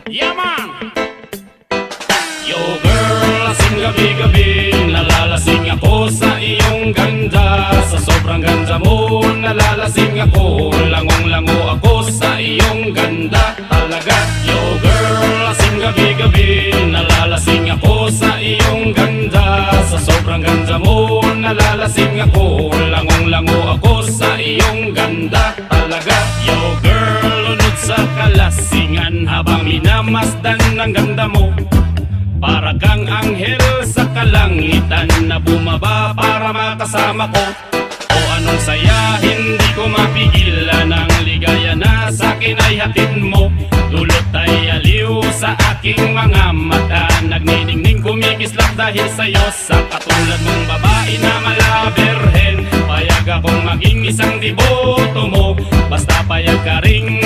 Yeah, man! Yo girl, lasing gabi-gabi, nalalasing ako sa iyong ganda. Sa sobrang ganda mo, nalalasing ako, langong-lango ako sa iyong ganda talaga. Yo girl, lasing gabi-gabi, nalalasing ako sa iyong ganda. Sa sobrang ganda mo, nalalasing ako, langong-lango ako sa iyong ganda talaga. Yo girl, lunod sa kalasingan habang minamasdan ng ganda mo. Para kang anghel sa kalangitan na bumaba para makasama ko. O anong saya, hindi ko mapigilan ang ligaya na sa'kin ay hatid mo. Dulot ay aliw sa aking mga mata, nagniningning kumikislap dahil sa'yo. Sa katulad mong babae na malaberhen, payag akong maging isang deboto mo. Basta payag ka ring